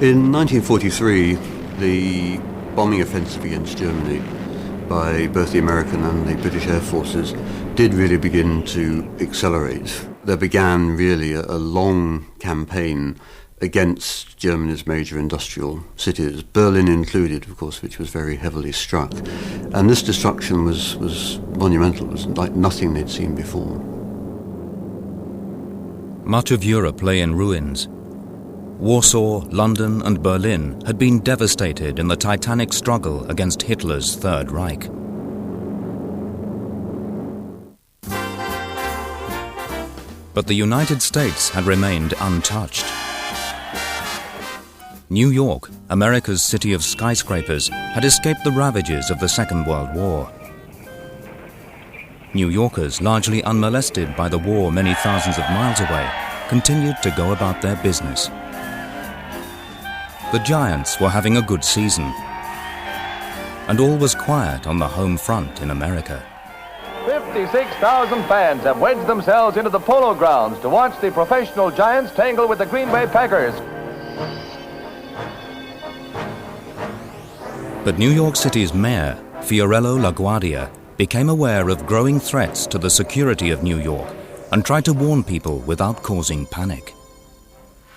In 1943, the bombing offensive against Germany by both the American and the British Air Forces did really begin to accelerate. There began really a long campaign against Germany's major industrial cities, Berlin included, of course, which was very heavily struck. And this destruction was monumental. It was like nothing they'd seen before. Much of Europe lay in ruins. Warsaw, London and Berlin had been devastated in the titanic struggle against Hitler's Third Reich. But the United States had remained untouched. New York, America's city of skyscrapers, had escaped the ravages of the Second World War. New Yorkers, largely unmolested by the war many thousands of miles away, continued to go about their business. The Giants were having a good season, and all was quiet on the home front in America. 56,000 fans have wedged themselves into the Polo Grounds to watch the professional Giants tangle with the Green Bay Packers. But New York City's mayor, Fiorello LaGuardia, became aware of growing threats to the security of New York and tried to warn people without causing panic.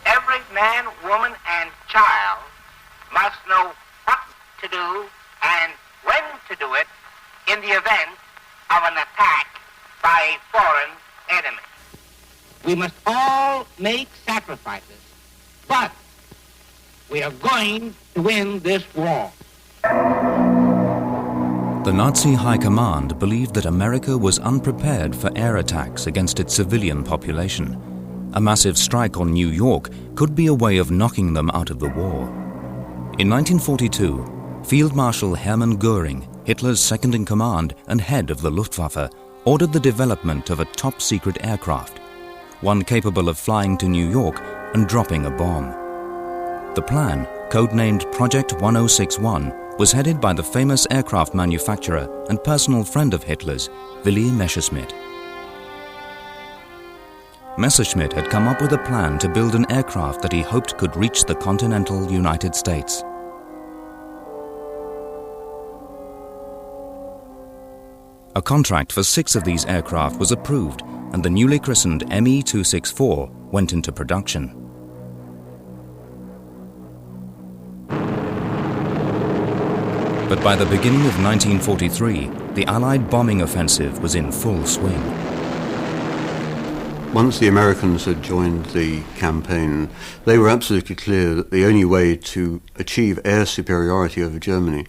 Every man, woman, and child must know what to do and when to do it in the event of an attack by a foreign enemy. We must all make sacrifices, but we are going to win this war. The Nazi High Command believed that America was unprepared for air attacks against its civilian population. A massive strike on New York could be a way of knocking them out of the war. In 1942, Field Marshal Hermann Göring, Hitler's second-in-command and head of the Luftwaffe, ordered the development of a top-secret aircraft, one capable of flying to New York and dropping a bomb. The plan, codenamed Project 1061, was headed by the famous aircraft manufacturer and personal friend of Hitler's, Willy Messerschmitt. Messerschmitt had come up with a plan to build an aircraft that he hoped could reach the continental United States. A contract for 6 of these aircraft was approved, and the newly christened Me-264 went into production. But by the beginning of 1943, the Allied bombing offensive was in full swing. Once the Americans had joined the campaign, they were absolutely clear that the only way to achieve air superiority over Germany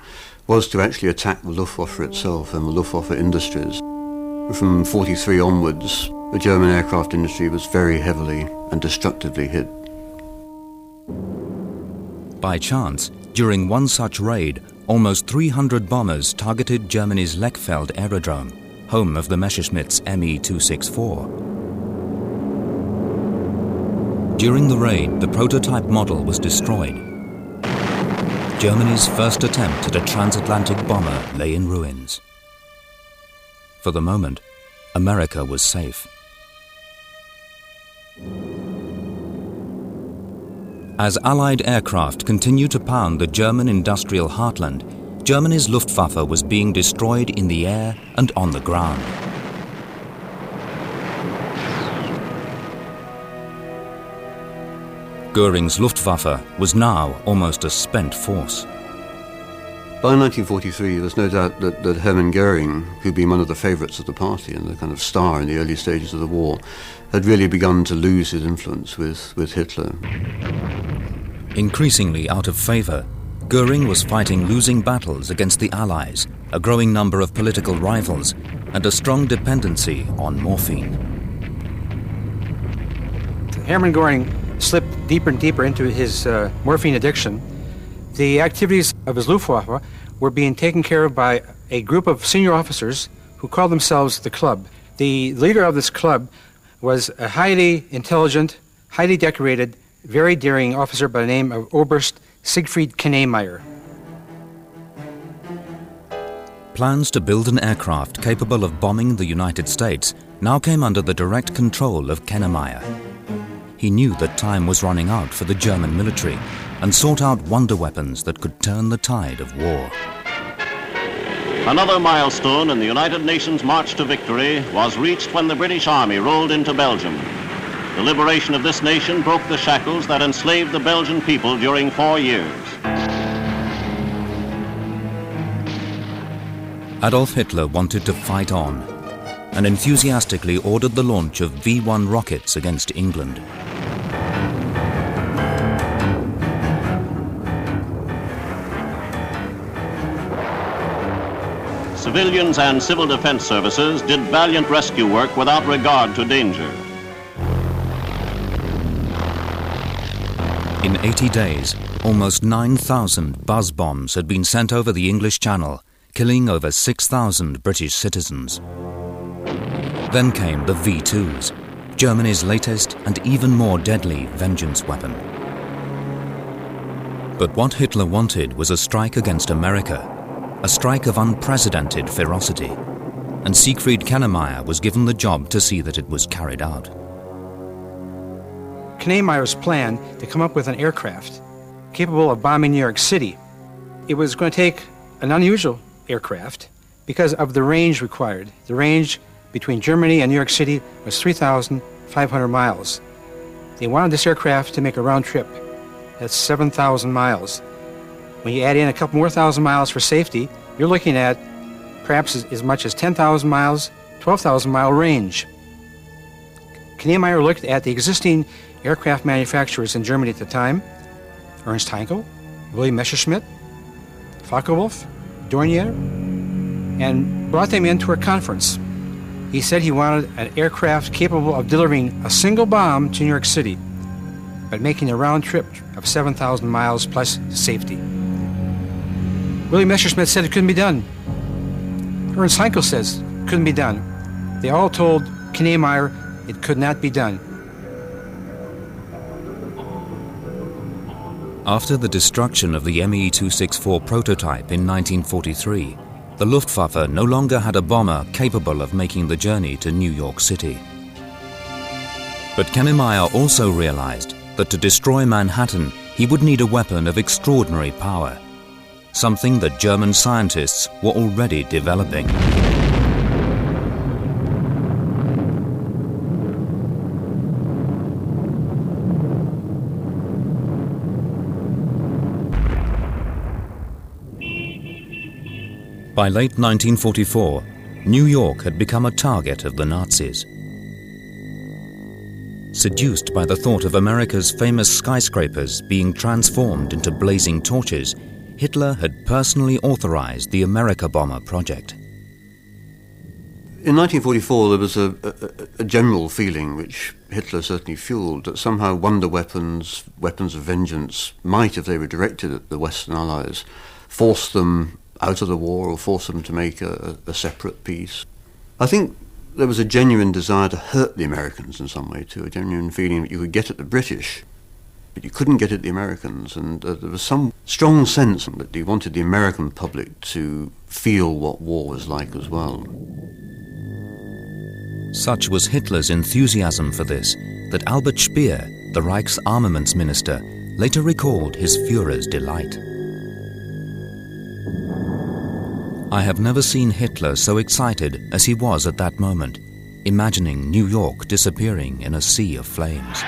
was to actually attack the Luftwaffe itself and the Luftwaffe industries. From 1943 onwards, the German aircraft industry was very heavily and destructively hit. By chance, during one such raid, almost 300 bombers targeted Germany's Lechfeld aerodrome, home of the Messerschmitt's Me-264. During the raid, the prototype model was destroyed. Germany's first attempt at a transatlantic bomber lay in ruins. For the moment, America was safe. As Allied aircraft continued to pound the German industrial heartland, Germany's Luftwaffe was being destroyed in the air and on the ground. Göring's Luftwaffe was now almost a spent force. By 1943, there's no doubt that Hermann Göring, who'd been one of the favourites of the party and the kind of star in the early stages of the war, had really begun to lose his influence with Hitler. Increasingly out of favour, Göring was fighting losing battles against the Allies, a growing number of political rivals, and a strong dependency on morphine. Hermann Göring slipped deeper and deeper into his morphine addiction. The activities of his Luftwaffe were being taken care of by a group of senior officers who called themselves the Club. The leader of this club was a highly intelligent, highly decorated, very daring officer by the name of Oberst Siegfried Knemeyer. Plans to build an aircraft capable of bombing the United States now came under the direct control of Knemeyer. he knew that time was running out for the German military and sought out wonder weapons that could turn the tide of war. Another milestone in the United Nations march to victory was reached when the British Army rolled into Belgium. The liberation of this nation broke the shackles that enslaved the Belgian people during 4 years. Adolf Hitler wanted to fight on and enthusiastically ordered the launch of V-1 rockets against England. Civilians and civil defense services did valiant rescue work without regard to danger. In 80 days, almost 9,000 buzz bombs had been sent over the English Channel, killing over 6,000 British citizens. Then came the V-2s, Germany's latest and even more deadly vengeance weapon. But what Hitler wanted was a strike against America, a strike of unprecedented ferocity, and Siegfried Kennemeyer was given the job to see that it was carried out. Kennemeyer's plan to come up with an aircraft capable of bombing New York City. It was going to take an unusual aircraft because of the range required. The range between Germany and New York City was 3,500 miles. They wanted this aircraft to make a round trip. That's 7,000 miles. When you add in a couple more thousand miles for safety, you're looking at perhaps as much as 10,000 miles, 12,000 mile range. Kennemeyer looked at the existing aircraft manufacturers in Germany at the time, Ernst Heinkel, William Messerschmitt, Focke-Wulf, Dornier, and brought them into a conference. He said he wanted an aircraft capable of delivering a single bomb to New York City, but making a round trip of 7,000 miles plus safety. William Messerschmitt said it couldn't be done. Ernst Heinkel says it couldn't be done. They all told Kennemeyer it could not be done. After the destruction of the Me-264 prototype in 1943, the Luftwaffe no longer had a bomber capable of making the journey to New York City. But Kennemeyer also realized that to destroy Manhattan, he would need a weapon of extraordinary power, something that German scientists were already developing. By late 1944, New York had become a target of the Nazis. Seduced by the thought of America's famous skyscrapers being transformed into blazing torches, Hitler had personally authorized the America Bomber project. In 1944, there was a general feeling, which Hitler certainly fueled, that somehow wonder weapons, weapons of vengeance, might, if they were directed at the Western Allies, force them out of the war or force them to make a separate peace. I think there was a genuine desire to hurt the Americans in some way too, a genuine feeling that you could get at the British, but you couldn't get at the Americans, and there was some strong sense that he wanted the American public to feel what war was like as well. Such was Hitler's enthusiasm for this that Albert Speer, the Reich's armaments minister, later recalled his Führer's delight. I have never seen Hitler so excited as he was at that moment, imagining New York disappearing in a sea of flames.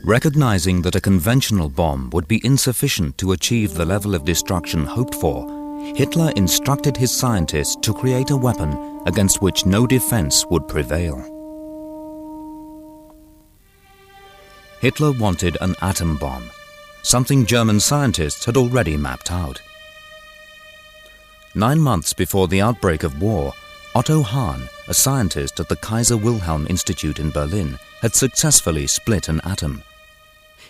Recognizing that a conventional bomb would be insufficient to achieve the level of destruction hoped for, Hitler instructed his scientists to create a weapon against which no defense would prevail. Hitler wanted an atom bomb, something German scientists had already mapped out. 9 months before the outbreak of war, Otto Hahn, a scientist at the Kaiser Wilhelm Institute in Berlin, had successfully split an atom.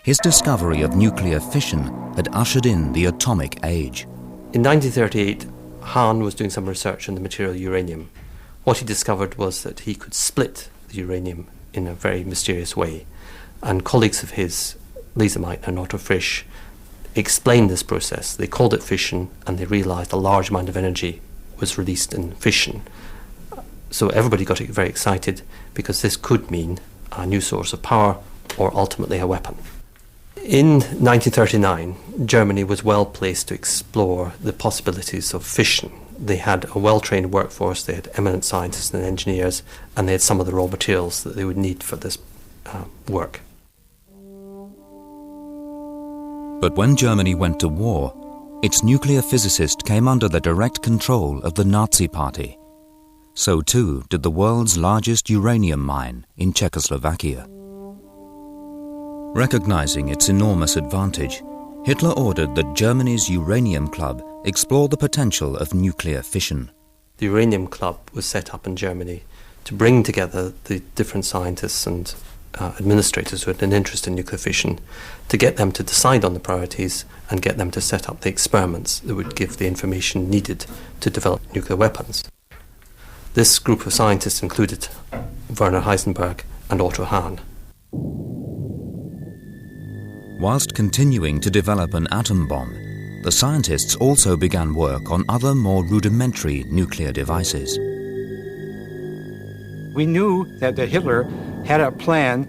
His discovery of nuclear fission had ushered in the atomic age. In 1938, Hahn was doing some research on the material uranium. What he discovered was that he could split the uranium in a very mysterious way. And colleagues of his, Lise Meitner and Otto Frisch, explained this process. They called it fission, and they realized a large amount of energy was released in fission. So everybody got very excited because this could mean a new source of power, or ultimately a weapon. In 1939, Germany was well placed to explore the possibilities of fission. They had a well-trained workforce, they had eminent scientists and engineers, and they had some of the raw materials that they would need for this work. But when Germany went to war, its nuclear physicist came under the direct control of the Nazi Party. So too did the world's largest uranium mine in Czechoslovakia. Recognizing its enormous advantage, Hitler ordered that Germany's uranium club explore the potential of nuclear fission. The uranium club was set up in Germany to bring together the different scientists and administrators who had an interest in nuclear fission, to get them to decide on the priorities and get them to set up the experiments that would give the information needed to develop nuclear weapons. This group of scientists included Werner Heisenberg and Otto Hahn. Whilst continuing to develop an atom bomb, the scientists also began work on other more rudimentary nuclear devices. We knew that Hitler had a plan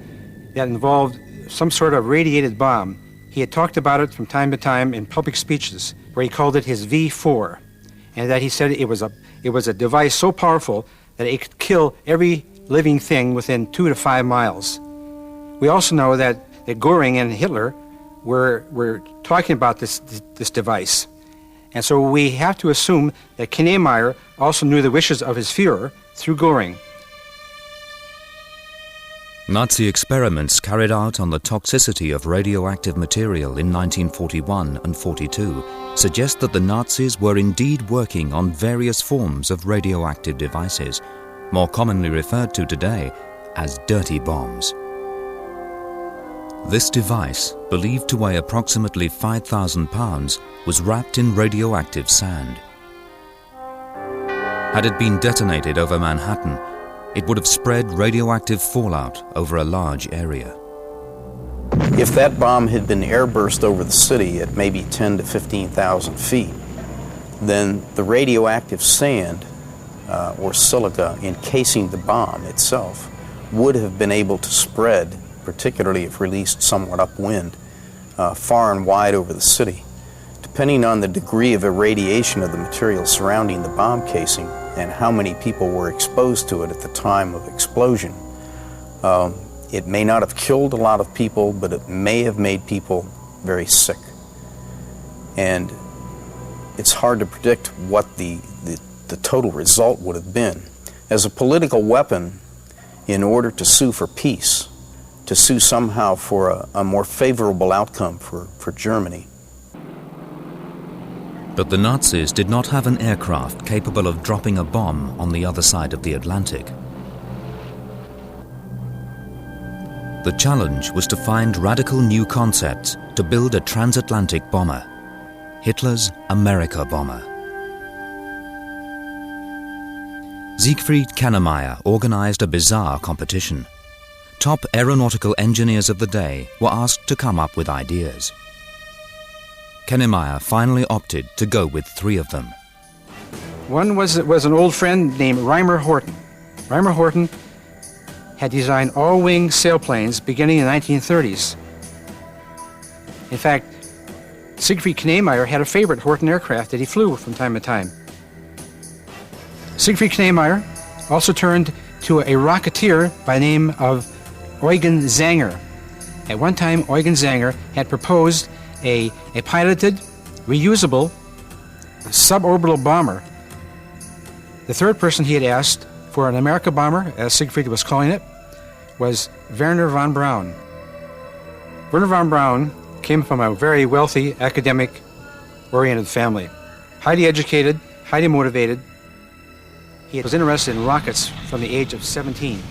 that involved some sort of radiated bomb. He had talked about it from time to time in public speeches, where he called it his V4, and that he said it was a device so powerful that it could kill every living thing within 2 to 5 miles. We also know that Göring and Hitler were talking about this device. And so we have to assume that Knemeyer also knew the wishes of his Führer through Göring. Nazi experiments carried out on the toxicity of radioactive material in 1941 and 42 suggest that the Nazis were indeed working on various forms of radioactive devices, more commonly referred to today as dirty bombs. This device, believed to weigh approximately 5,000 pounds, was wrapped in radioactive sand. Had it been detonated over Manhattan, it would have spread radioactive fallout over a large area. If that bomb had been airburst over the city at maybe 10 to 15,000 feet, then the radioactive sand or silica encasing the bomb itself would have been able to spread, particularly if released somewhat upwind, far and wide over the city. Depending on the degree of irradiation of the material surrounding the bomb casing and how many people were exposed to it at the time of explosion, it may not have killed a lot of people, but it may have made people very sick. And it's hard to predict what the total result would have been. As a political weapon, in order to sue for peace, to sue somehow for a more favorable outcome for Germany. But the Nazis did not have an aircraft capable of dropping a bomb on the other side of the Atlantic. The challenge was to find radical new concepts to build a transatlantic bomber, Hitler's America bomber. Siegfried Knemeyer organized a bizarre competition. Top aeronautical engineers of the day were asked to come up with ideas. Knemeyer finally opted to go with 3 of them. One was an old friend named Reimer Horten. Reimer Horten had designed all-wing sailplanes beginning in the 1930s. In fact, Siegfried Knemeyer had a favorite Horten aircraft that he flew from time to time. Siegfried Knemeyer also turned to a rocketeer by the name of Eugen Zanger. At one time, Eugen Zanger had proposed a piloted, reusable, suborbital bomber. The third person he had asked for an America bomber, as Siegfried was calling it, was Wernher von Braun. Wernher von Braun came from a very wealthy, academic-oriented family. Highly educated, highly motivated. He was interested in rockets from the age of 17.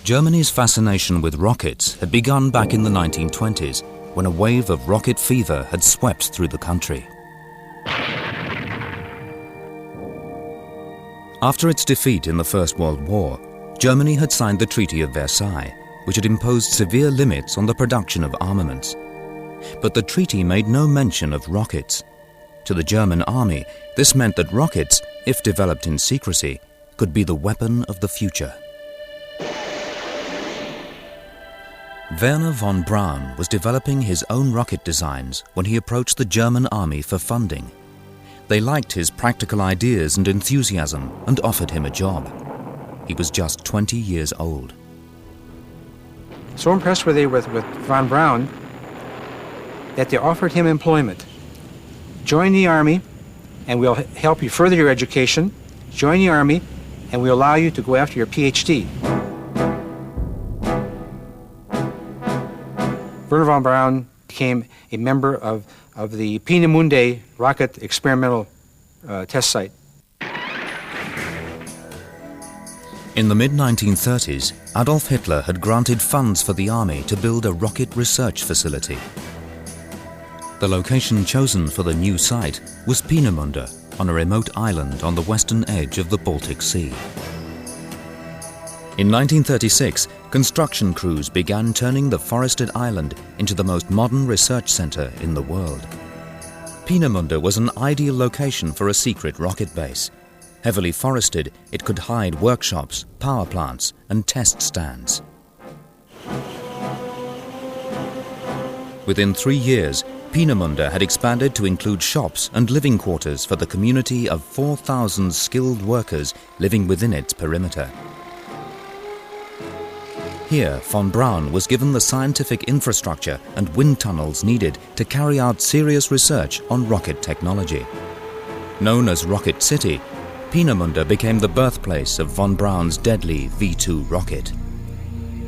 Germany's fascination with rockets had begun back in the 1920s, when a wave of rocket fever had swept through the country. After its defeat in the First World War, Germany had signed the Treaty of Versailles, which had imposed severe limits on the production of armaments. But the treaty made no mention of rockets. To the German army, this meant that rockets, if developed in secrecy, could be the weapon of the future. Werner von Braun was developing his own rocket designs when he approached the German army for funding. They liked his practical ideas and enthusiasm and offered him a job. He was just 20 years old. So impressed were they with von Braun that they offered him employment. Join the army and we'll help you further your education. Join the army and we'll allow you to go after your PhD. Werner von Braun became a member of the Peenemünde rocket experimental test site. In the mid-1930s, Adolf Hitler had granted funds for the army to build a rocket research facility. The location chosen for the new site was Peenemünde, on a remote island on the western edge of the Baltic Sea. In 1936, construction crews began turning the forested island into the most modern research center in the world. Peenemünde was an ideal location for a secret rocket base. Heavily forested, it could hide workshops, power plants, and test stands. Within 3 years, Peenemünde had expanded to include shops and living quarters for the community of 4,000 skilled workers living within its perimeter. Here, von Braun was given the scientific infrastructure and wind tunnels needed to carry out serious research on rocket technology. Known as Rocket City, Peenemünde became the birthplace of von Braun's deadly V-2 rocket.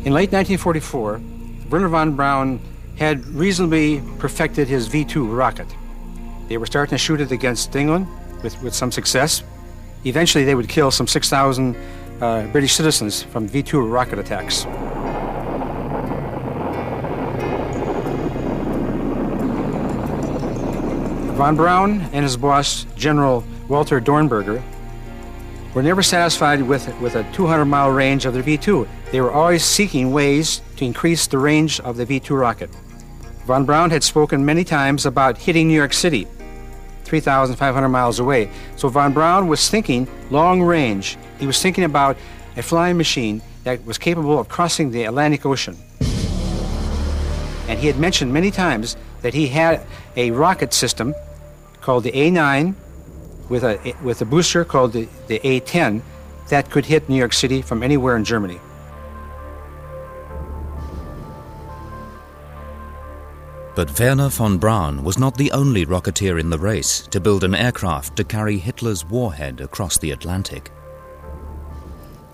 In late 1944, Werner von Braun had reasonably perfected his V-2 rocket. They were starting to shoot it against England with some success. Eventually, they would kill some 6,000 British citizens from V-2 rocket attacks. Von Braun and his boss, General Walter Dornberger, were never satisfied with a 200-mile range of the V-2. They were always seeking ways to increase the range of the V-2 rocket. Von Braun had spoken many times about hitting New York City, 3,500 miles away. So von Braun was thinking long range. He was thinking about a flying machine that was capable of crossing the Atlantic Ocean. And he had mentioned many times that he had a rocket system called the A9 with a booster called the A10 that could hit New York City from anywhere in Germany. But Werner von Braun was not the only rocketeer in the race to build an aircraft to carry Hitler's warhead across the Atlantic.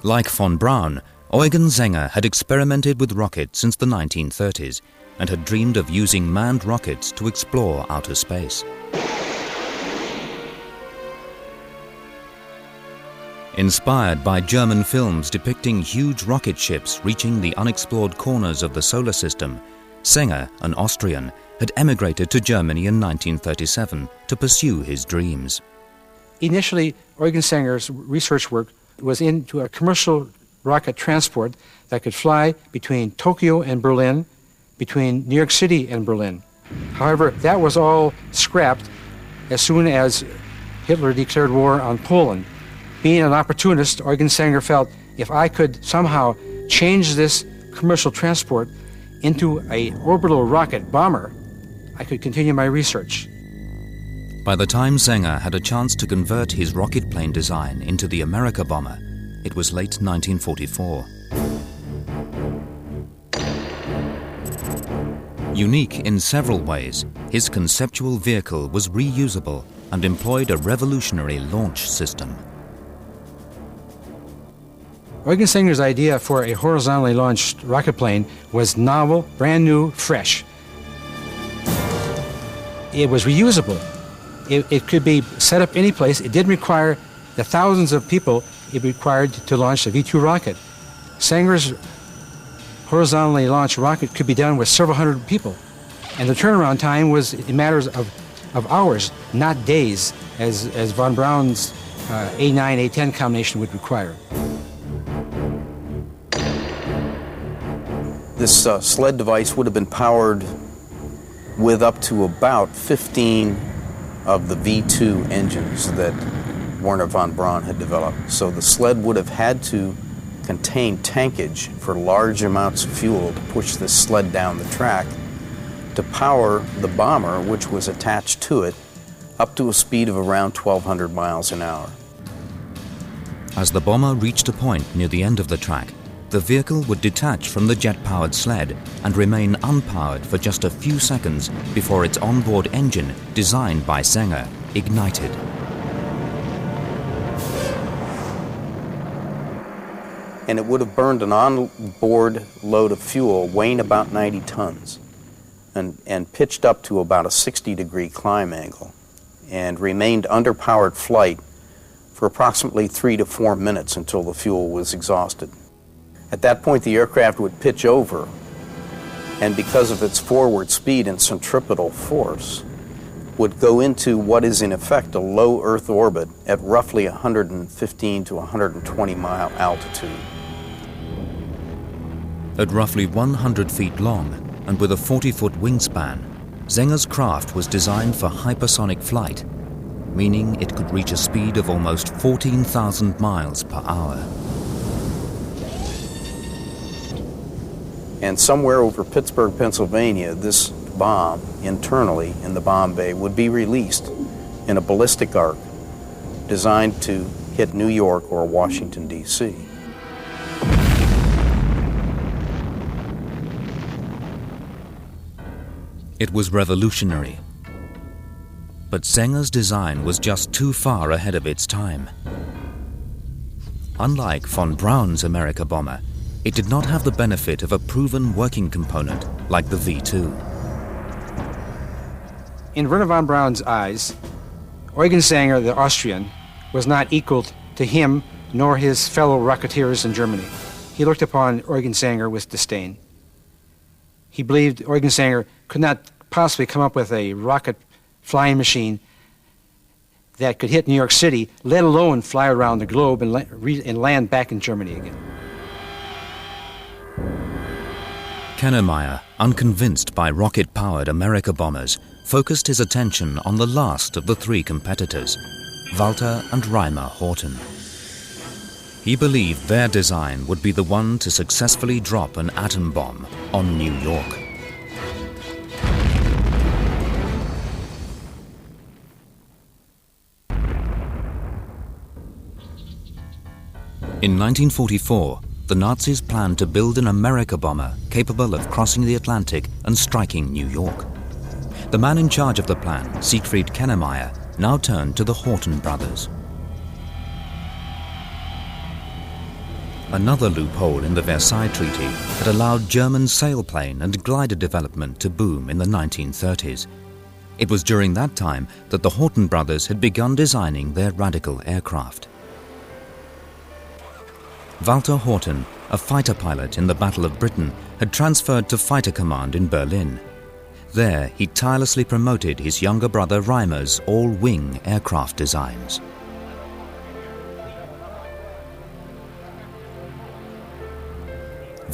Like von Braun, Eugen Sänger had experimented with rockets since the 1930s and had dreamed of using manned rockets to explore outer space. Inspired by German films depicting huge rocket ships reaching the unexplored corners of the solar system, Sänger, an Austrian, had emigrated to Germany in 1937 to pursue his dreams. Initially, Eugen Sänger's research work was into a commercial rocket transport that could fly between Tokyo and Berlin, between New York City and Berlin. However, that was all scrapped as soon as Hitler declared war on Poland. Being an opportunist, Eugen Sänger felt if I could somehow change this commercial transport into an orbital rocket bomber, I could continue my research. By the time Sänger had a chance to convert his rocket plane design into the America bomber, it was late 1944. Unique in several ways, his conceptual vehicle was reusable and employed a revolutionary launch system. Eugen Sänger's idea for a horizontally launched rocket plane was novel, brand new, fresh. It was reusable. It could be set up any place. It didn't require the thousands of people it required to launch a V-2 rocket. Sänger's horizontally launched rocket could be done with several hundred people. And the turnaround time was in matters of hours, not days, as von Braun's A9, A10 combination would require. This sled device would have been powered with up to about 15 of the V-2 engines that Wernher von Braun had developed. So the sled would have had to contain tankage for large amounts of fuel to push this sled down the track to power the bomber, which was attached to it, up to a speed of around 1,200 miles an hour. As the bomber reached a point near the end of the track, the vehicle would detach from the jet-powered sled and remain unpowered for just a few seconds before its onboard engine, designed by Sänger, ignited. And it would have burned an onboard load of fuel weighing about 90 tons and pitched up to about a 60-degree climb angle and remained under powered flight for approximately 3 to 4 minutes until the fuel was exhausted. At that point, the aircraft would pitch over, and because of its forward speed and centripetal force, would go into what is in effect a low Earth orbit at roughly 115 to 120 mile altitude. At roughly 100 feet long and with a 40-foot wingspan, Sänger's craft was designed for hypersonic flight, meaning it could reach a speed of almost 14,000 miles per hour. And somewhere over Pittsburgh, Pennsylvania, this bomb internally in the bomb bay would be released in a ballistic arc designed to hit New York or Washington, D.C. It was revolutionary. But Sänger's design was just too far ahead of its time. Unlike von Braun's America bomber, it did not have the benefit of a proven working component like the V-2. In Wernher von Braun's eyes, Eugen Sänger, the Austrian, was not equal to him nor his fellow rocketeers in Germany. He looked upon Eugen Sänger with disdain. He believed Eugen Sänger could not possibly come up with a rocket flying machine that could hit New York City, let alone fly around the globe and land back in Germany again. Kennemeyer, unconvinced by rocket-powered America bombers, focused his attention on the last of the three competitors, Walter and Reimer Horten. He believed their design would be the one to successfully drop an atom bomb on New York. In 1944, the Nazis planned to build an America bomber capable of crossing the Atlantic and striking New York. The man in charge of the plan, Siegfried Kennemeyer, now turned to the Horten brothers. Another loophole in the Versailles Treaty had allowed German sailplane and glider development to boom in the 1930s. It was during that time that the Horten brothers had begun designing their radical aircraft. Walter Horten, a fighter pilot in the Battle of Britain, had transferred to Fighter Command in Berlin. There, he tirelessly promoted his younger brother Reimer's all-wing aircraft designs.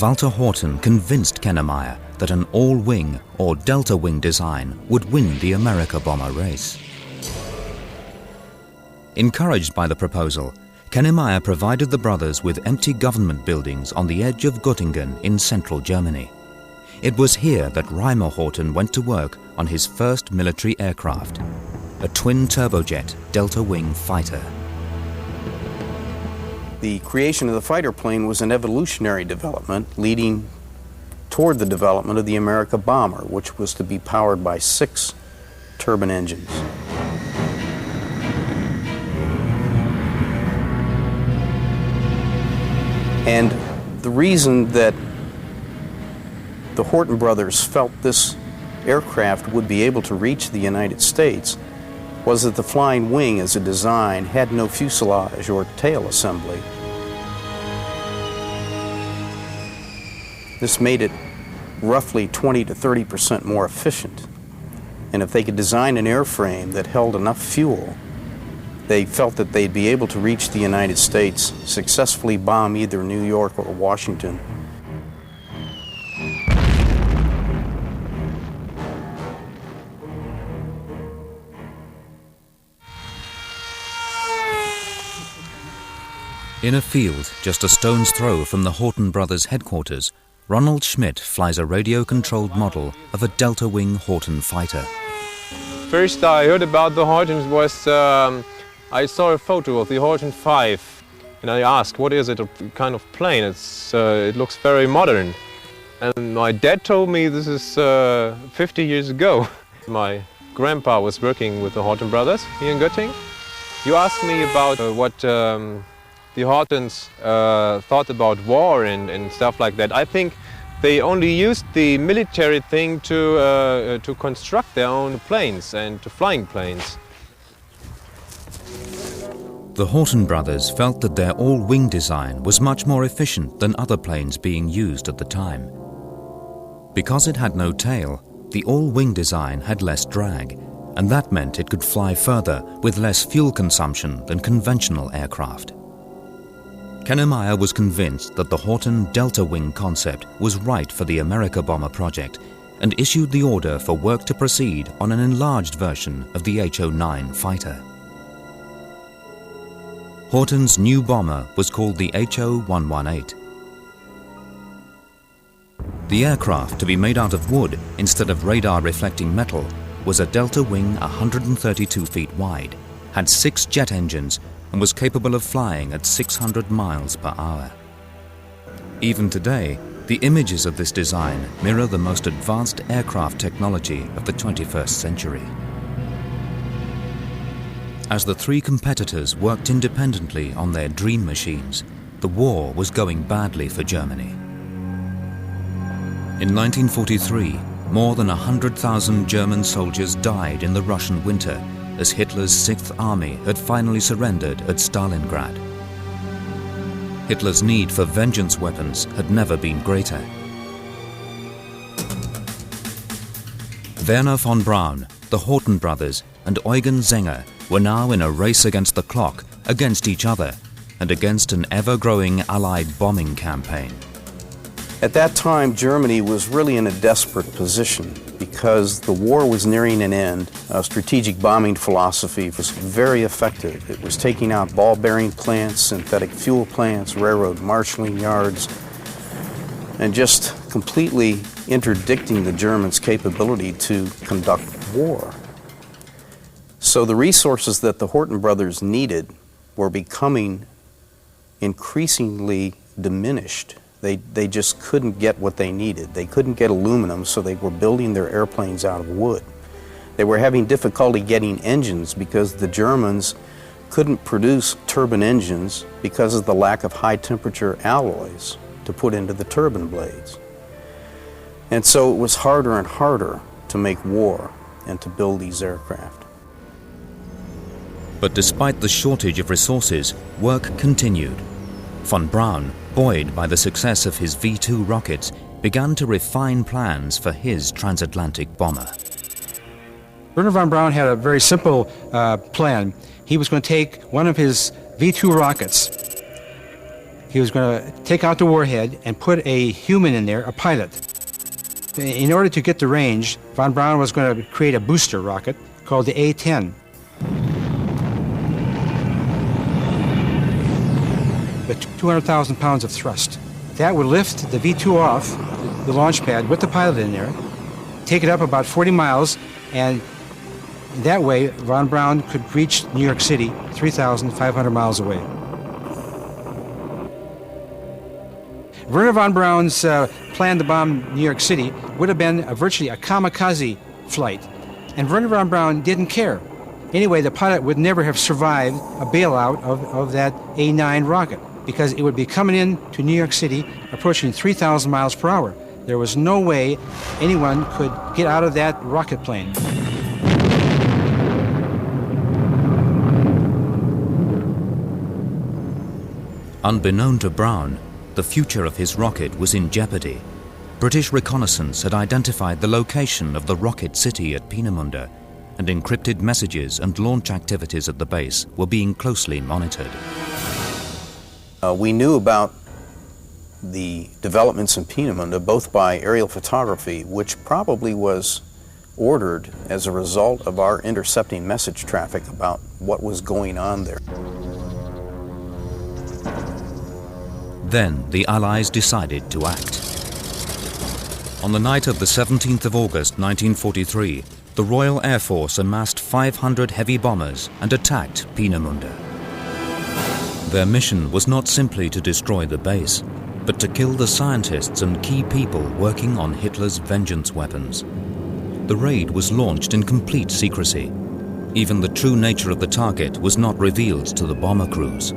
Walter Horten convinced Kennemeyer that an all-wing or delta-wing design would win the America bomber race. Encouraged by the proposal, Kennemeyer provided the brothers with empty government buildings on the edge of Göttingen in central Germany. It was here that Reimer Horten went to work on his first military aircraft, a twin-turbojet delta-wing fighter. The creation of the fighter plane was an evolutionary development leading toward the development of the America bomber, which was to be powered by 6 turbine engines. And the reason that the Horten brothers felt this aircraft would be able to reach the United States was that the flying wing as a design had no fuselage or tail assembly. This made it roughly 20 to 30% more efficient. And if they could design an airframe that held enough fuel, they felt that they'd be able to reach the United States, successfully bomb either New York or Washington. In a field just a stone's throw from the Horten brothers' headquarters, Ronald Schmidt flies a radio-controlled model of a delta-wing Horten fighter. First I heard about the Hortens was, I saw a photo of the Horten 5 and I asked, what is it, a kind of plane? It looks very modern. And my dad told me this is 50 years ago. My grandpa was working with the Horten brothers here in Göttingen. You asked me about what the Hortens thought about war and stuff like that. I think they only used the military thing to construct their own planes and to flying planes. The Horten brothers felt that their all-wing design was much more efficient than other planes being used at the time. Because it had no tail, the all-wing design had less drag, and that meant it could fly further with less fuel consumption than conventional aircraft. Kennemeyer was convinced that the Horten Delta Wing concept was right for the America Bomber project and issued the order for work to proceed on an enlarged version of the HO-9 fighter. Horten's new bomber was called the HO-118. The aircraft, to be made out of wood instead of radar-reflecting metal, was a delta wing 132 feet wide, had 6 jet engines, and was capable of flying at 600 miles per hour. Even today, the images of this design mirror the most advanced aircraft technology of the 21st century. As the 3 competitors worked independently on their dream machines, the war was going badly for Germany. In 1943, more than 100,000 German soldiers died in the Russian winter as Hitler's 6th Army had finally surrendered at Stalingrad. Hitler's need for vengeance weapons had never been greater. Werner von Braun, the Horten brothers, and Eugen Zenger were now in a race against the clock, against each other, and against an ever-growing Allied bombing campaign. At that time, Germany was really in a desperate position because the war was nearing an end. Strategic bombing philosophy was very effective. It was taking out ball-bearing plants, synthetic fuel plants, railroad marshalling yards, and just completely interdicting the Germans' capability to conduct war. So the resources that the Horten brothers needed were becoming increasingly diminished. They just couldn't get what they needed. They couldn't get aluminum, so they were building their airplanes out of wood. They were having difficulty getting engines because the Germans couldn't produce turbine engines because of the lack of high-temperature alloys to put into the turbine blades. And so it was harder and harder to make war and to build these aircraft. But despite the shortage of resources, work continued. Von Braun, buoyed by the success of his V-2 rockets, began to refine plans for his transatlantic bomber. Werner von Braun had a very simple plan. He was going to take one of his V-2 rockets. He was going to take out the warhead and put a human in there, a pilot. In order to get the range, von Braun was going to create a booster rocket called the A-10. With 200,000 pounds of thrust. That would lift the V-2 off the launch pad with the pilot in there, take it up about 40 miles, and that way von Braun could reach New York City 3,500 miles away. Werner von Braun's plan to bomb New York City would have been virtually a kamikaze flight, and Werner von Braun didn't care. Anyway, the pilot would never have survived a bailout of that A-9 rocket, because it would be coming in to New York City approaching 3,000 miles per hour. There was no way anyone could get out of that rocket plane. Unbeknown to Braun, the future of his rocket was in jeopardy. British reconnaissance had identified the location of the rocket city at Peenemünde, and encrypted messages and launch activities at the base were being closely monitored. We knew about the developments in Peenemünde both by aerial photography, which probably was ordered as a result of our intercepting message traffic about what was going on there. Then the Allies decided to act. On the night of the 17th of August 1943, the Royal Air Force amassed 500 heavy bombers and attacked Peenemünde. Their mission was not simply to destroy the base, but to kill the scientists and key people working on Hitler's vengeance weapons. The raid was launched in complete secrecy. Even the true nature of the target was not revealed to the bomber crews.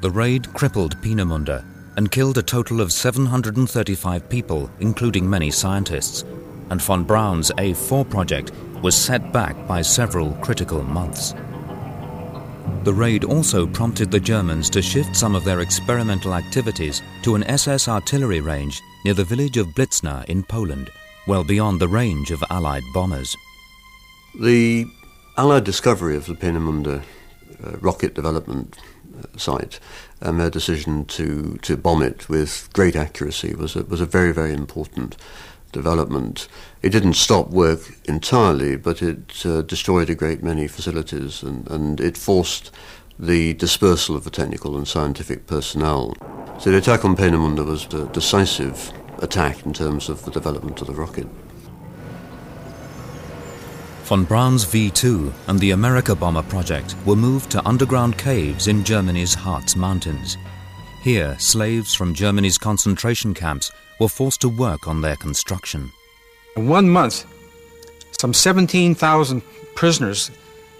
The raid crippled Peenemünde and killed a total of 735 people, including many scientists, and von Braun's A4 project was set back by several critical months. The raid also prompted the Germans to shift some of their experimental activities to an SS artillery range near the village of Blitzna in Poland, well beyond the range of Allied bombers. The Allied discovery of the Peenemünde rocket development site and their decision to bomb it with great accuracy was a very, very important development. It didn't stop work entirely, but it destroyed a great many facilities, and it forced the dispersal of the technical and scientific personnel. So the attack on Peenemünde was a decisive attack in terms of the development of the rocket. Von Braun's V2 and the America bomber project were moved to underground caves in Germany's Harz Mountains. Here, slaves from Germany's concentration camps were forced to work on their construction. In 1 month, some 17,000 prisoners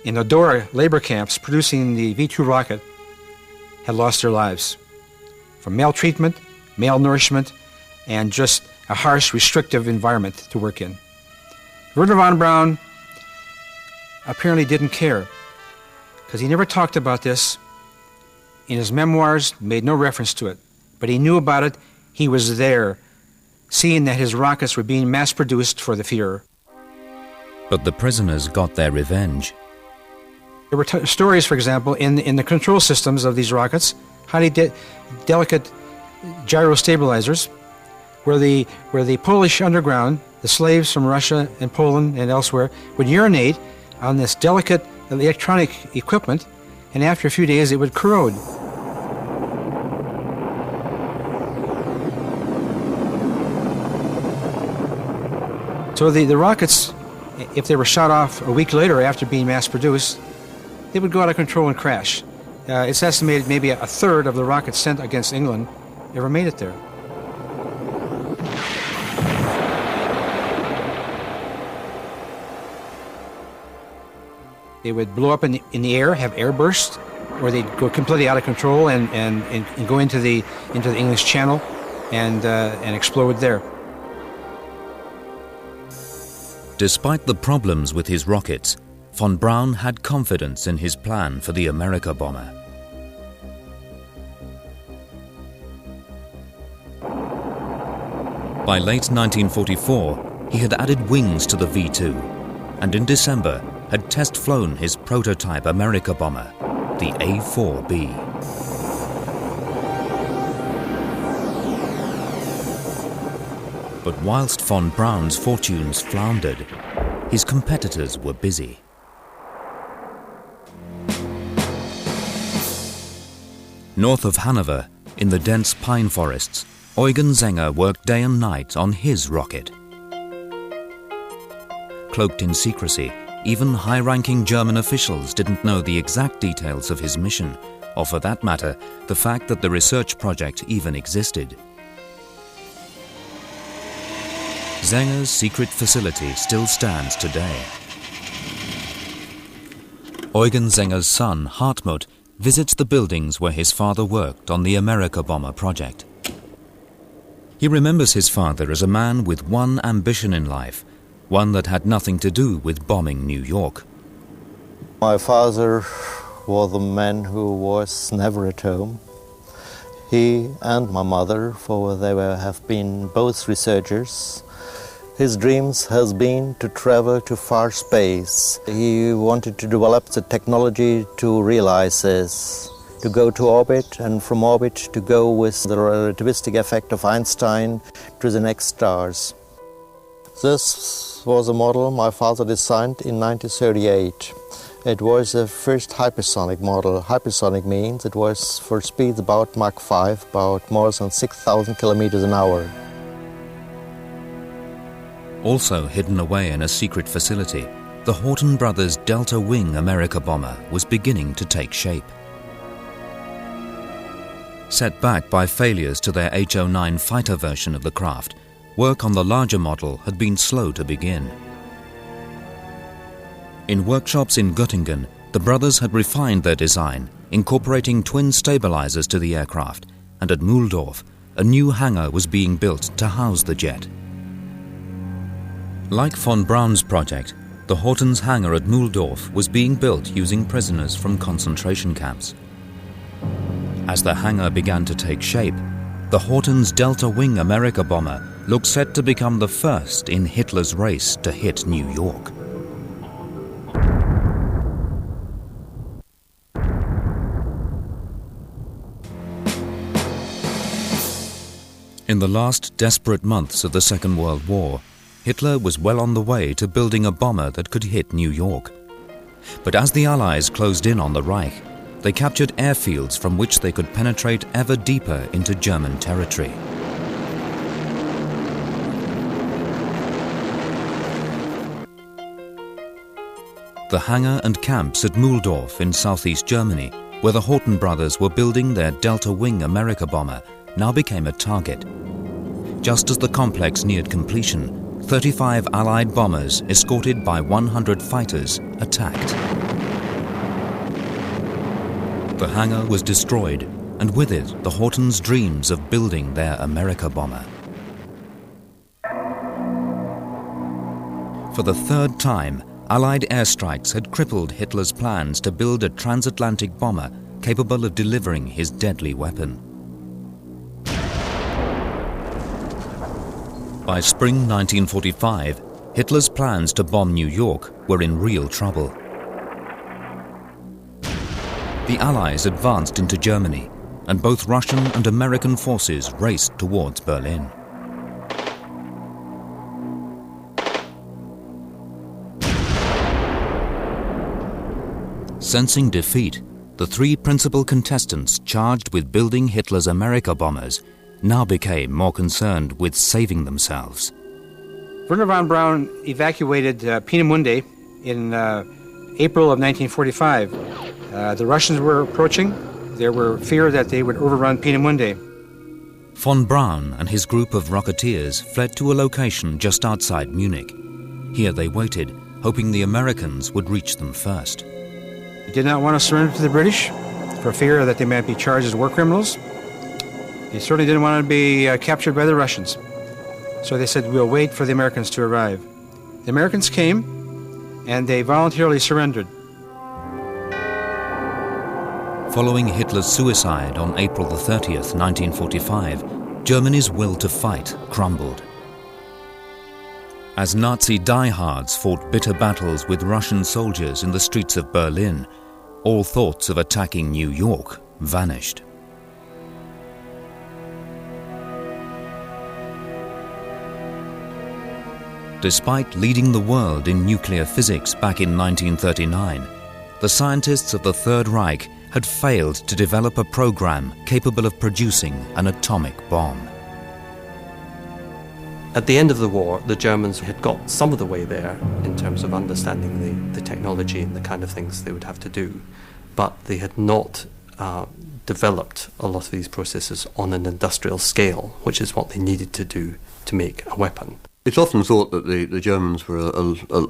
in Odora labor camps producing the V2 rocket had lost their lives from maltreatment, malnourishment, and just a harsh, restrictive environment to work in. Wernher von Braun apparently didn't care, because he never talked about this. In his memoirs, made no reference to it, but he knew about it. He was there, seeing that his rockets were being mass-produced for the Führer. But the prisoners got their revenge. There were stories, for example, in the control systems of these rockets, highly delicate gyrostabilizers, where the Polish underground, the slaves from Russia and Poland and elsewhere, would urinate on this delicate electronic equipment, and after a few days it would corrode. So the rockets, if they were shot off a week later after being mass-produced, they would go out of control and crash. It's estimated maybe a third of the rockets sent against England ever made it there. They would blow up in the air, have air bursts, or they'd go completely out of control and go into the English Channel and explode there. Despite the problems with his rockets, von Braun had confidence in his plan for the America bomber. By late 1944, he had added wings to the V2, and in December had test-flown his prototype America bomber, the A4B. But whilst von Braun's fortunes floundered, his competitors were busy. North of Hanover, in the dense pine forests, Eugen Zenger worked day and night on his rocket. Cloaked in secrecy, even high-ranking German officials didn't know the exact details of his mission, or for that matter, the fact that the research project even existed. Zenger's secret facility still stands today. Eugen Zenger's son, Hartmut, visits the buildings where his father worked on the America bomber project. He remembers his father as a man with one ambition in life, one that had nothing to do with bombing New York. My father was a man who was never at home. He and my mother, for they have been both researchers. His dreams has been to travel to far space. He wanted to develop the technology to realize this, to go to orbit, and from orbit to go with the relativistic effect of Einstein to the next stars. This was a model my father designed in 1938. It was the first hypersonic model. Hypersonic means it was for speeds about Mach 5, about more than 6,000 kilometers an hour. Also hidden away in a secret facility, the Horton brothers' Delta Wing America bomber was beginning to take shape. Set back by failures to their HO-9 fighter version of the craft, work on the larger model had been slow to begin. In workshops in Göttingen, the brothers had refined their design, incorporating twin stabilizers to the aircraft, and at Mühldorf, a new hangar was being built to house the jet. Like von Braun's project, the Hortons' hangar at Mühldorf was being built using prisoners from concentration camps. As the hangar began to take shape, the Hortons' Delta Wing America bomber looked set to become the first in Hitler's race to hit New York. In the last desperate months of the Second World War, Hitler was well on the way to building a bomber that could hit New York. But as the Allies closed in on the Reich, they captured airfields from which they could penetrate ever deeper into German territory. The hangar and camps at Mühldorf in southeast Germany, where the Horten brothers were building their Delta Wing America bomber, now became a target. Just as the complex neared completion, 35 Allied bombers, escorted by 100 fighters, attacked. The hangar was destroyed, and with it, the Hortons' dreams of building their America bomber. For the third time, Allied airstrikes had crippled Hitler's plans to build a transatlantic bomber capable of delivering his deadly weapon. By spring 1945, Hitler's plans to bomb New York were in real trouble. The Allies advanced into Germany, and both Russian and American forces raced towards Berlin. Sensing defeat, the three principal contestants charged with building Hitler's America bombers now became more concerned with saving themselves. Werner von Braun evacuated Peenemünde in April of 1945. The Russians were approaching. There were fear that they would overrun Peenemünde. Von Braun and his group of rocketeers fled to a location just outside Munich. Here they waited, hoping the Americans would reach them first. They did not want to surrender to the British for fear that they might be charged as war criminals. They certainly didn't want to be captured by the Russians. So they said, we'll wait for the Americans to arrive. The Americans came, and they voluntarily surrendered. Following Hitler's suicide on April the 30th, 1945, Germany's will to fight crumbled. As Nazi diehards fought bitter battles with Russian soldiers in the streets of Berlin, all thoughts of attacking New York vanished. Despite leading the world in nuclear physics back in 1939, the scientists of the Third Reich had failed to develop a program capable of producing an atomic bomb. At the end of the war, the Germans had got some of the way there in terms of understanding the technology and the kind of things they would have to do, but they had not developed a lot of these processes on an industrial scale, which is what they needed to do to make a weapon. It's often thought that the Germans were a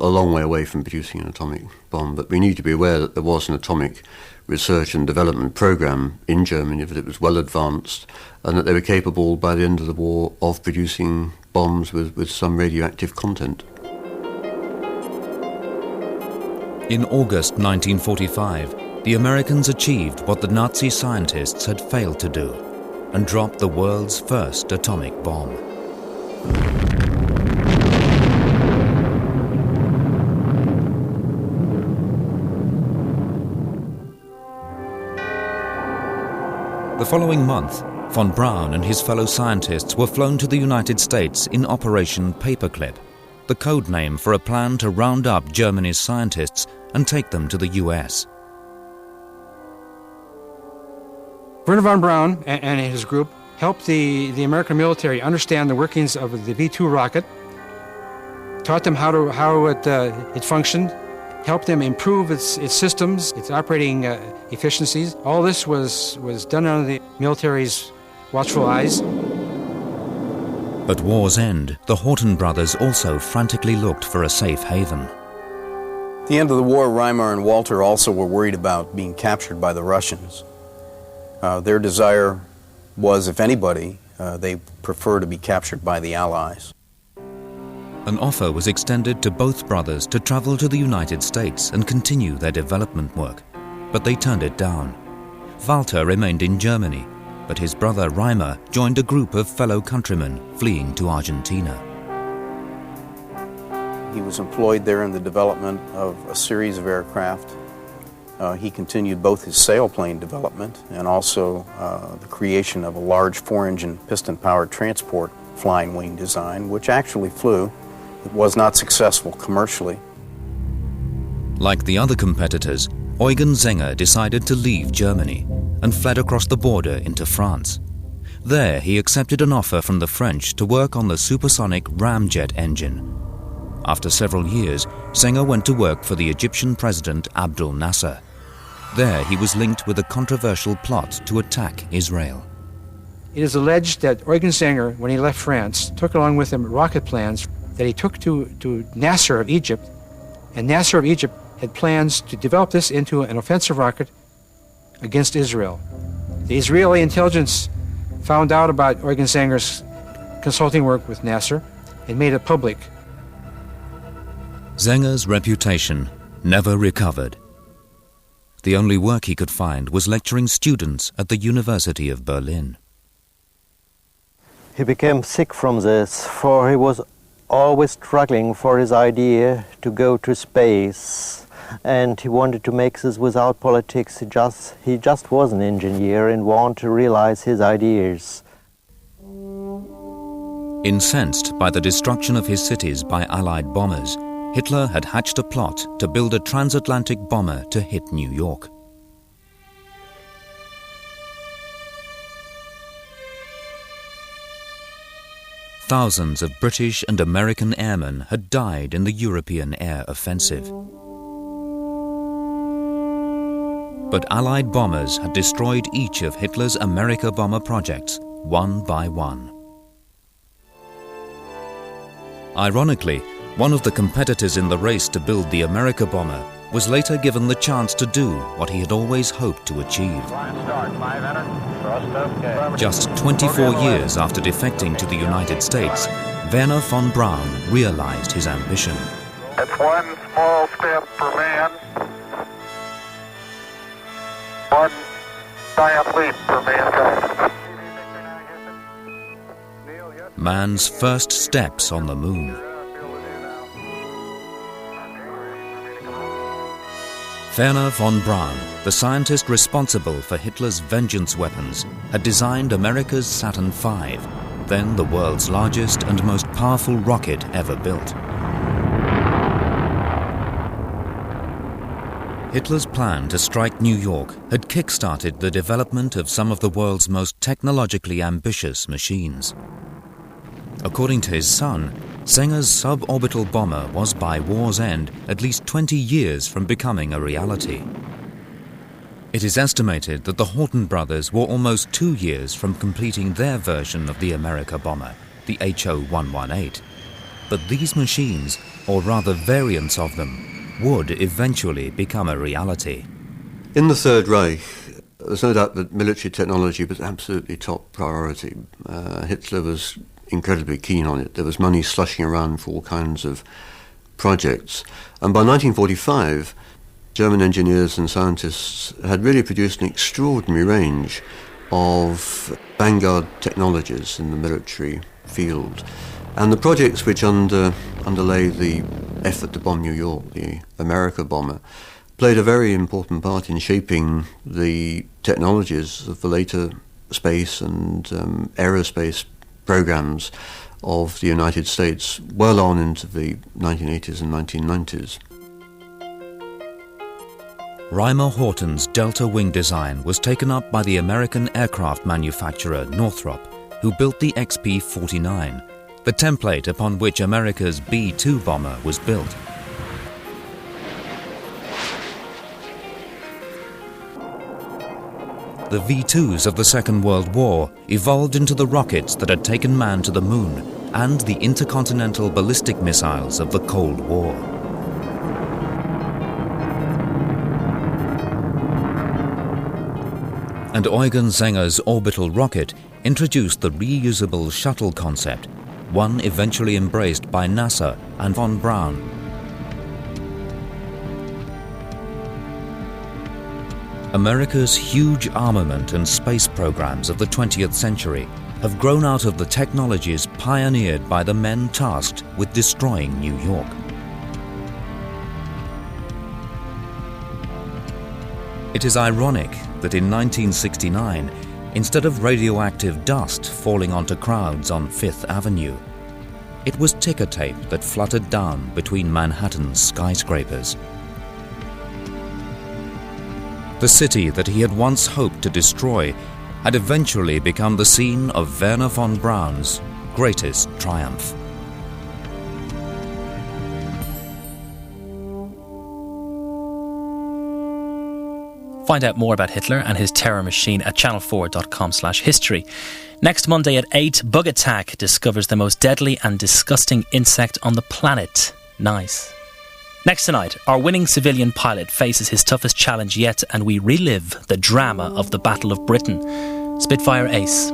long way away from producing an atomic bomb, but we need to be aware that there was an atomic research and development program in Germany, that it was well advanced, and that they were capable by the end of the war of producing bombs with some radioactive content. In August 1945, the Americans achieved what the Nazi scientists had failed to do, and dropped the world's first atomic bomb. The following month, von Braun and his fellow scientists were flown to the United States in Operation Paperclip, the code name for a plan to round up Germany's scientists and take them to the US. Wernher von Braun and his group helped the American military understand the workings of the V-2 rocket, taught them how it functioned, helped them improve its systems, its operating efficiencies. All this was done under the military's watchful eyes. At war's end, the Horten brothers also frantically looked for a safe haven. At the end of the war, Reimar and Walter also were worried about being captured by the Russians. Their desire was, if anybody, they prefer to be captured by the Allies. An offer was extended to both brothers to travel to the United States and continue their development work, but they turned it down. Walter remained in Germany, but his brother Reimar joined a group of fellow countrymen fleeing to Argentina. He was employed there in the development of a series of aircraft. He continued both his sailplane development and also the creation of a large 4-engine piston-powered transport flying wing design, which actually flew. It was not successful commercially. Like the other competitors, Eugen Zenger decided to leave Germany and fled across the border into France. There he accepted an offer from the French to work on the supersonic ramjet engine. After several years, Zenger went to work for the Egyptian president Abdel Nasser. There he was linked with a controversial plot to attack Israel. It is alleged that Eugen Zenger, when he left France, took along with him rocket plans that he took to Nasser of Egypt, and Nasser of Egypt had plans to develop this into an offensive rocket against Israel. The Israeli intelligence found out about Eugen Zenger's consulting work with Nasser and made it public. Zenger's reputation never recovered. The only work he could find was lecturing students at the University of Berlin. He became sick from this, for he was always struggling for his idea to go to space, and he wanted to make this without politics. He just was an engineer and wanted to realize his ideas. Incensed by the destruction of his cities by Allied bombers, Hitler had hatched a plot to build a transatlantic bomber to hit New York. Thousands of British and American airmen had died in the European air offensive. But Allied bombers had destroyed each of Hitler's America bomber projects, one by one. Ironically, one of the competitors in the race to build the America bomber was later given the chance to do what he had always hoped to achieve. Just 24 years after defecting to the United States, Wernher von Braun realized his ambition. It's one small step for man, one giant leap for mankind. Man's first steps on the moon. Wernher von Braun, the scientist responsible for Hitler's vengeance weapons, had designed America's Saturn V, then the world's largest and most powerful rocket ever built. Hitler's plan to strike New York had kick-started the development of some of the world's most technologically ambitious machines. According to his son, Zenger's suborbital bomber was by war's end at least 20 years from becoming a reality. It is estimated that the Horten brothers were almost 2 years from completing their version of the America bomber, the HO-118. But these machines, or rather variants of them, would eventually become a reality. In the Third Reich, there's no doubt that military technology was absolutely top priority. Hitler was incredibly keen on it. There was money slushing around for all kinds of projects. And by 1945, German engineers and scientists had really produced an extraordinary range of vanguard technologies in the military field. And the projects which underlay the effort to bomb New York, the America bomber, played a very important part in shaping the technologies of the later space and aerospace programs of the United States well on into the 1980s and 1990s. Reimer Horton's Delta wing design was taken up by the American aircraft manufacturer Northrop, who built the XP-49, the template upon which America's B-2 bomber was built. The V-2s of the Second World War evolved into the rockets that had taken man to the moon and the intercontinental ballistic missiles of the Cold War. And Eugen Zenger's orbital rocket introduced the reusable shuttle concept, one eventually embraced by NASA and von Braun. America's huge armament and space programs of the 20th century have grown out of the technologies pioneered by the men tasked with destroying New York. It is ironic that in 1969, instead of radioactive dust falling onto crowds on Fifth Avenue, it was ticker tape that fluttered down between Manhattan's skyscrapers. The city that he had once hoped to destroy had eventually become the scene of Wernher von Braun's greatest triumph. Find out more about Hitler and his terror machine at channel4.com/history. Next Monday at 8, Bug Attack discovers the most deadly and disgusting insect on the planet. Nice. Next tonight, our winning civilian pilot faces his toughest challenge yet, and we relive the drama of the Battle of Britain. Spitfire Ace.